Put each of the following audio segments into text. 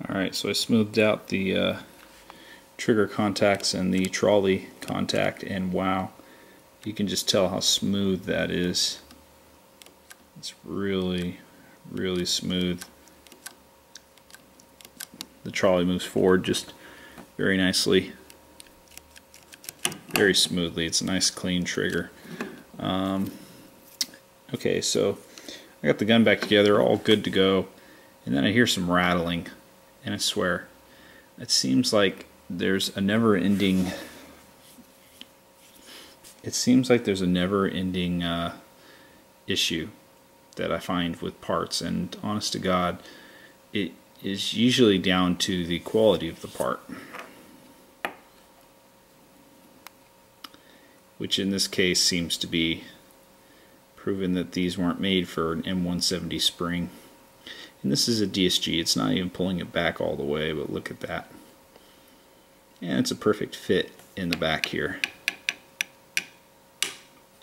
Alright, so I smoothed out the trigger contacts and the trolley contact, and wow, you can just tell how smooth that is. It's really, really smooth. The trolley moves forward just very nicely, very smoothly. It's a nice clean trigger. Okay, so I got the gun back together, all good to go, and then I hear some rattling, and I swear, it seems like there's a never-ending issue that I find with parts, and honest to God, it is usually down to the quality of the part, which in this case seems to be proven that these weren't made for an M170 spring. And this is a DSG, it's not even pulling it back all the way, but look at that. And it's a perfect fit in the back here.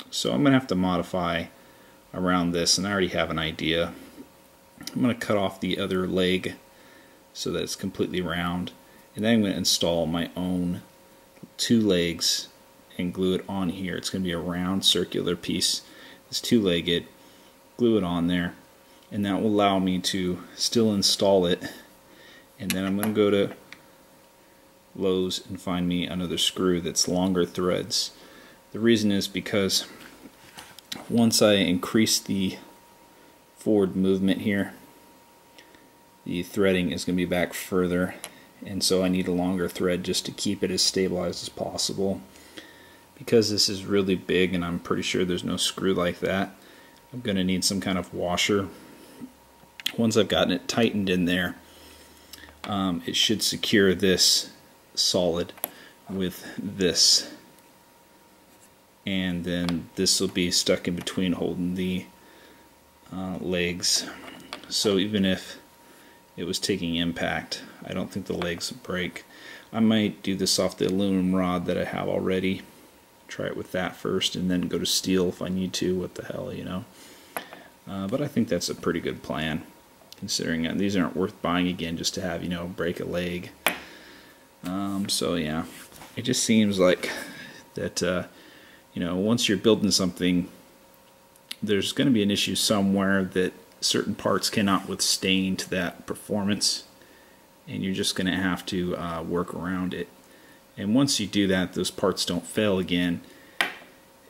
So I'm going to have to modify around this, and I already have an idea. I'm going to cut off the other leg so that it's completely round, and then I'm going to install my own 2 legs and glue it on here. It's going to be a round circular piece. It's 2-legged. Glue it on there, and that will allow me to still install it. And then I'm going to go to Lowe's and find me another screw that's longer threads. The reason is because once I increase the forward movement here, the threading is going to be back further, and so I need a longer thread just to keep it as stabilized as possible. Because this is really big and I'm pretty sure there's no screw like that, I'm going to need some kind of washer. Once I've gotten it tightened in there, it should secure this solid with this, and then this will be stuck in between holding the legs. So even if it was taking impact, I don't think the legs would break. I might do this off the aluminum rod that I have already. Try it with that first and then go to steel if I need to. What the hell, you know. But I think that's a pretty good plan, considering these aren't worth buying again just to have, you know, break a leg. So yeah, it just seems like that you know, once you're building something, there's going to be an issue somewhere that certain parts cannot withstand that performance, and you're just going to have to work around it. And once you do that, those parts don't fail again,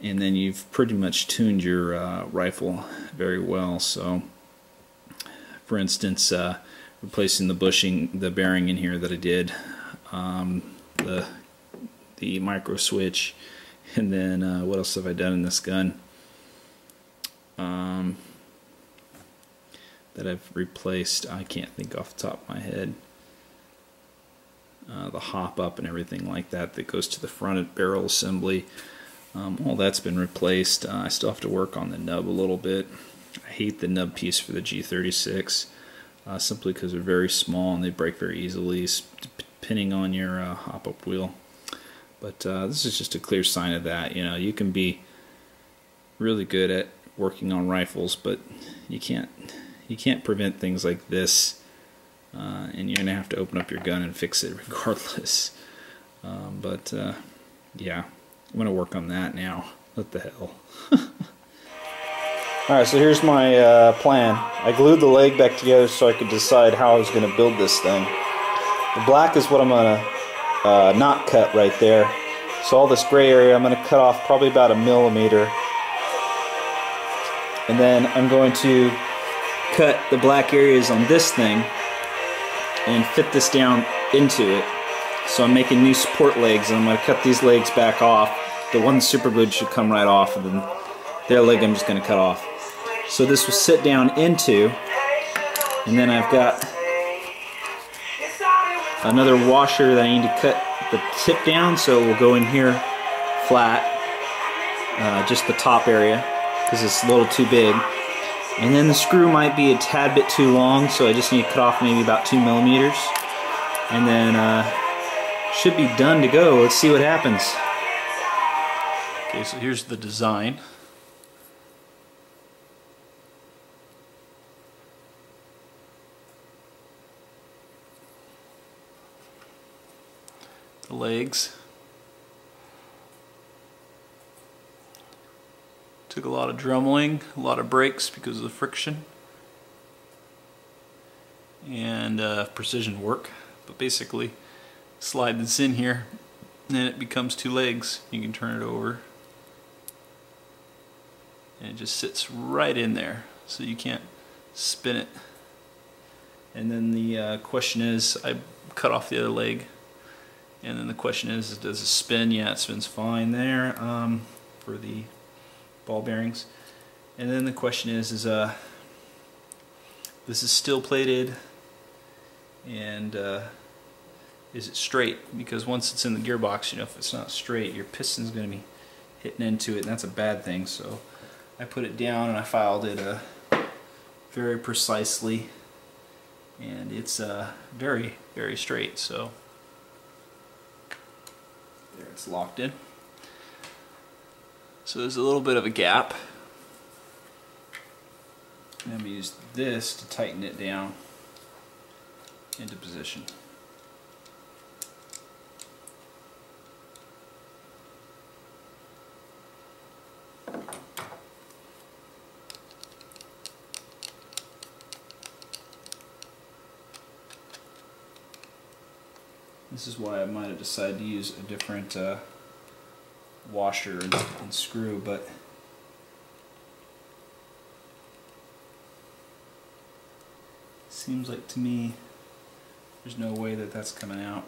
and then you've pretty much tuned your rifle very well. So for instance, replacing the bushing, the bearing in here that I did, the micro switch, and then what else have I done in this gun that I've replaced? I can't think off the top of my head. The hop up and everything like that that goes to the front barrel assembly, all that's been replaced. I still have to work on the nub a little bit. I hate the nub piece for the G36 simply because they're very small and they break very easily, depending on your hop up wheel. But this is just a clear sign of that. You know, you can be really good at working on rifles, but you can't prevent things like this, and you're gonna have to open up your gun and fix it regardless. Yeah, I'm gonna work on that now. What the hell? Alright, so here's my plan. I glued the leg back together so I could decide how I was gonna build this thing. The black is what I'm gonna not cut right there. So all this gray area I'm going to cut off probably about 1 millimeter. And then I'm going to cut the black areas on this thing and fit this down into it. So I'm making new support legs, and I'm going to cut these legs back off. The one super glued should come right off, and then their leg I'm just going to cut off. So this will sit down into, and then I've got another washer that I need to cut the tip down, so it will go in here flat, just the top area, because it's a little too big. And then the screw might be a tad bit too long, so I just need to cut off maybe about 2 millimeters. And then should be done to go. Let's see what happens. Okay, so here's the design. the legs. Took a lot of drumming, a lot of brakes because of the friction, and precision work. But basically, slide this in here, and then it becomes two legs. You can turn it over, and it just sits right in there, so you can't spin it. And then the question is, I cut off the other leg, and then the question is, does it spin? Yeah, it spins fine there for the ball bearings. And then the question is this is steel plated, and is it straight? Because once it's in the gearbox, you know, if it's not straight, your piston's going to be hitting into it, and that's a bad thing. So I put it down and I filed it very precisely, and it's very, very straight. So there, it's locked in. So there's a little bit of a gap. I'm going to use this to tighten it down into position. This is why I might have decided to use a different washer and screw, but seems like to me there's no way that that's coming out.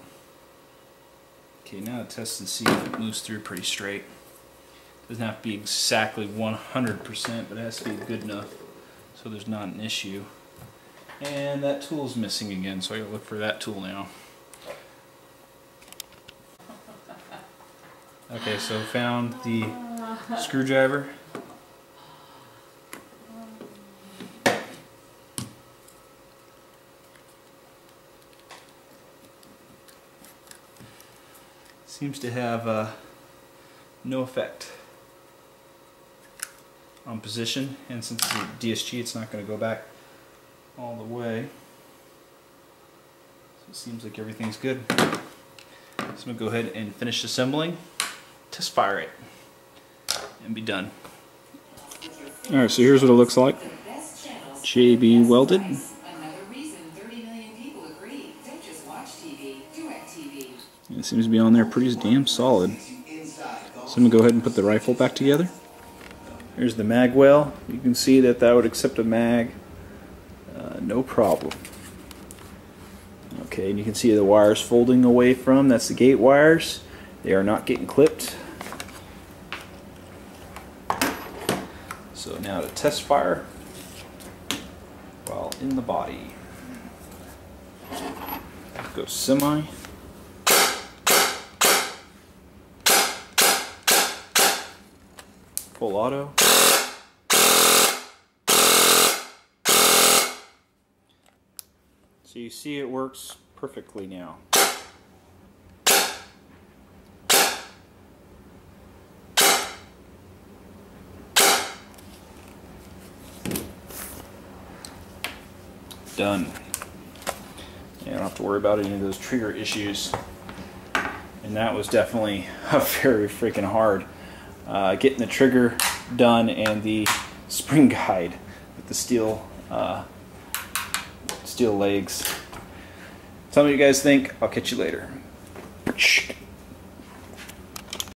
Okay, now to test and see if it moves through pretty straight. Doesn't have to be exactly 100%, but it has to be good enough so there's not an issue. And that tool's missing again, so I gotta look for that tool now. Okay, so found the screwdriver. Seems to have no effect on position, and since it's a DSG, it's not going to go back all the way. So it seems like everything's good. So I'm going to go ahead and finish assembling, test fire it, and be done. Alright, so here's what it looks like. JB welded. It seems to be on there pretty damn solid. So I'm going to go ahead and put the rifle back together. Here's the mag well. You can see that would accept a mag, no problem. Okay, and you can see the wires folding away from, that's the gate wires. They are not getting clipped. So now to test fire while in the body. Go semi. Full auto. So you see it works perfectly now. Done. You don't have to worry about any of those trigger issues. And that was definitely very freaking hard. Getting the trigger done and the spring guide with the steel legs. Tell me what you guys think. I'll catch you later.